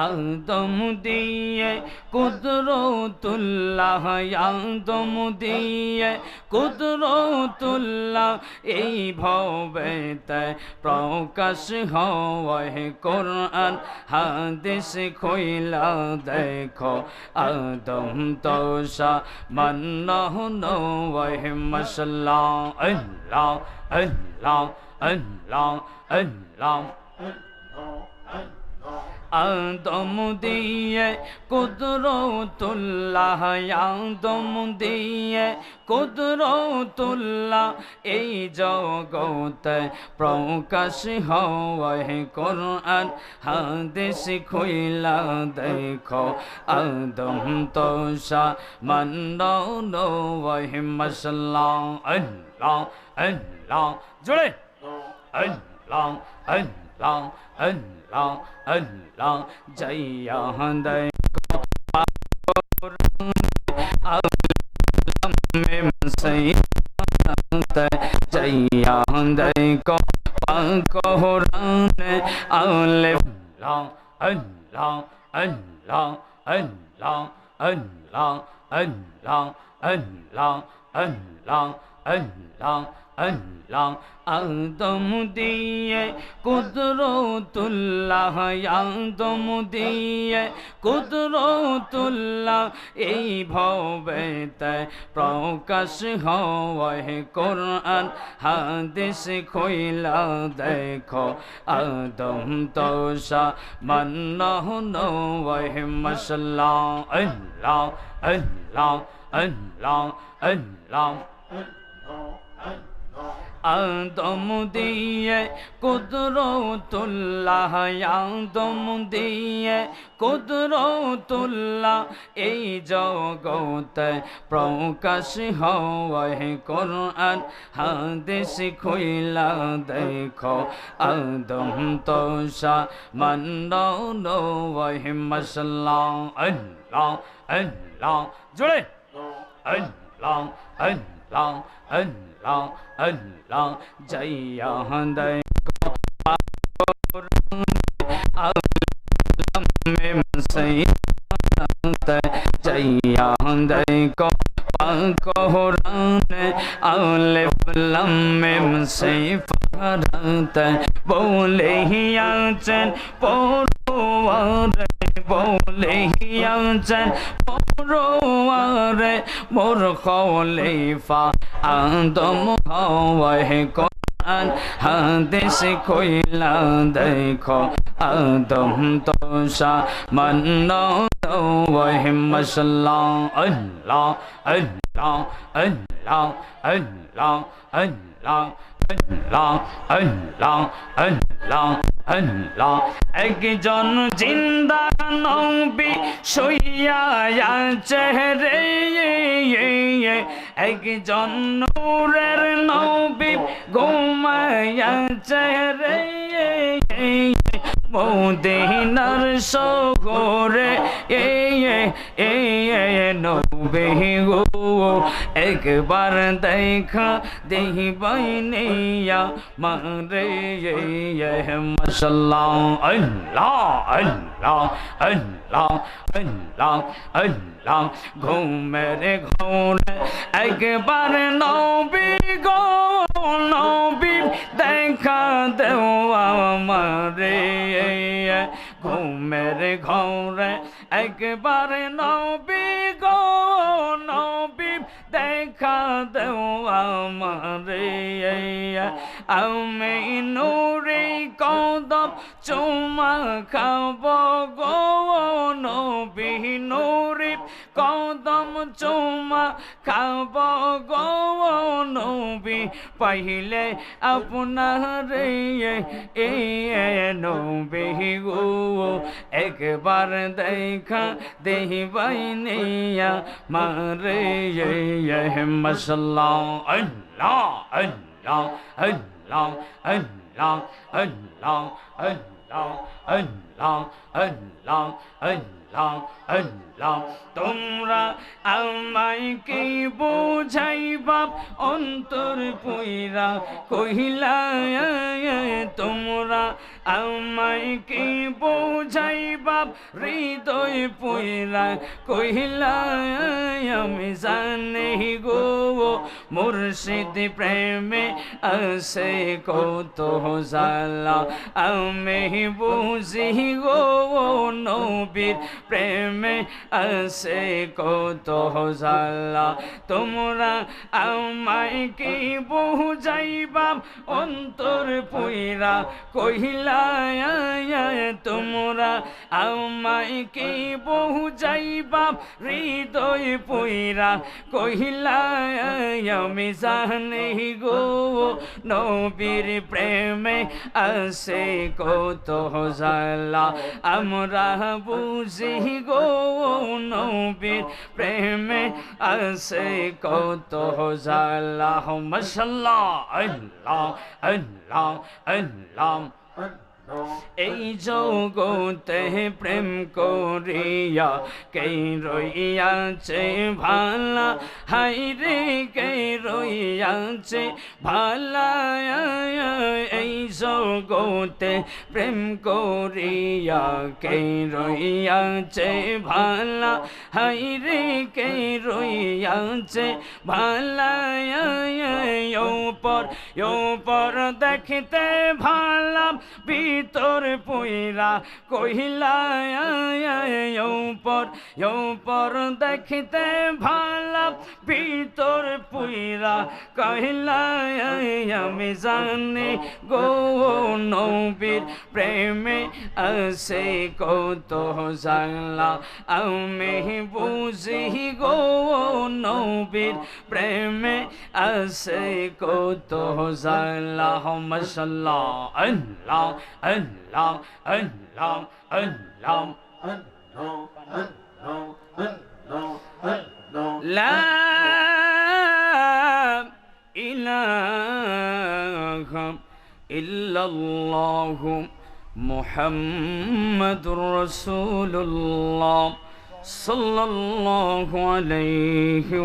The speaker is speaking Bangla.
আদম দিয়ে কুদরতুল্লাহ, আদম দিয়ে কুদরতুল্লাহ, এই ভবেতে প্রকাশ হয় কোরআন হাদিস খুইলা দেখো। আদম তোষা মান্নাহ নয় মশলা, আল্লাহ আল্লাহ আল্লাহ আল্লাহ। আদম দিয়ে কুদরতুল্লাহ, আদম দিয়ে কুদরতুল্লাহ, এই জগতে প্রকাশ হয় কোরআন হাদিস খুইলা দেখো। আদম তোষা মান্নাহ নয় মশলা, আল্লাহ আল্লাহ জোরে আল্লাহ আল্লাহ আল্লাহ আল্লাহ। জয়া দেখো আলম মে মুসিবত, জয়া দেখো কোরআন আলিফ লাম আল্লাহ আল্লাহ আল্লাহ আল্লাহ আল্লাহ আল্লাহ আল্লাহ আল্লাহ আল্লাহ। আদম দিয়ে কুদরতুল্লাহ, আদম দিয়ে কুদরতুল্লাহ, এই ভবেতে প্রকাশ হয় কোরআন হাদিস খুইলা দেখো। আদম তোষা মান্নাহ নয় মশলা, আল্লাহ আল্লাহ আল্লাহ আল্লাহ। আদম দিয়ে কুদরতুল্লাহ, আদম দিয়ে কুদরতুল্লাহ, এই জগতে প্রকাশ হয় কোরআন হাদিস খুইলা দেখো। আদম তোষা মান্নাহ নয় মশলা, আল্লাহ আল্লাহ জোরে আল্লাহ আল্লাহ আল্লাহ আল্লাহ। জয়া দেখো আলম মে মুসিবত, জয়া দেখো কোরআন আলিফ লাম মে মুসিবত, বলেছেন পরওয়ার, বলেছেন পরওয়ার, মোর খলিফা আদম হয় কোরআন হাদিস খুইলা দেখো। আদম তোষা মান্নাহ নয় মশলা, আল্লাহ আল্লাহ আল্লাহ আল্লাহ আল্লাহ আল্লাহ আল্লাহ আল্লাহ আল্লাহ। একজন জিন্দা নবী শুইয়া আছে রে, একজন নূরের নবী ঘুমাইয়াছে রে, মদিনার শহরে নবী গো একবার দেখা দেহিবাইনিয়া মারে মশলা, আল্লাহ আল্লাহ আল্লাহ আল্লাহ আল্লাহ। ঘুমের ঘোরে একবার নবী গো, নবী দেখা দেওয়া আমারে, ঘুমের ঘোরে একবার নবী গো, নবী দেখা দেওয়া আমারে। আমি নূরে কদম চুমা খাব গো, নবী নূরে কদম চুমা খাব গো, নবী পাইলে আপনার নবী গো একবার দেখা দেহিবাইনিয়া মারে মশলা, আল্লাহ আল্লাহ আল্লাহ আল্লাহ আল্লাহ আল্লাহ আল্লাহ আল্লাহ আল্লাহ আল্লাহ তোমরা আমায় কি বোঝাইবা অন্তর পুইরা কহিলা তোমরা আমায় কি বোঝাইবা হৃদয় পুইরা কহিলা আমি জানি গো মুর্শিদ প্রেমে আসে কত জালা আমি বুঝি গো নবীর প্রেমে আসে কত জালা তোমরা আমায় কি বুঝাইবা অন্তর পুইরা কহিলা তোমরা আমায় কি বুঝাইবা হৃদয় পুইরা কহিলা আমি জানি গো নবীর প্রেমে আসে কত জালা আমরা বুঝি গো নবীর প্রেমে আসে কত জালা মাশাআল্লাহ আল্লাহ আল্লাহ আল্লাহ এই জগতে প্রেম করিয়া কে রইয়াছে ভালা হাই রে কে রইয়াছে ভালা এই জগতে প্রেম করিয়া কে রইয়াছে ভালা হাই রে কে রইয়াছে ভালা ওপর দেখতে ভালা ভিতর পুইরা কহিলা ওপর দেখতে ভালা ভিতর পুইরা কহিলা আমি জানি গো নবীর প্রেমে আসে কত জালা আমি বুঝি গো নবীর প্রেমে আসে কত জালা মাশাআল্লাহ আল্লাহ আল্লাহ আল্লাহ আল্লাহ লা ইলাহা ইল্লাল্লাহ মুহাম্মাদুর রাসূলুল্লাহ সাল্লাল্লাহু আলাইহি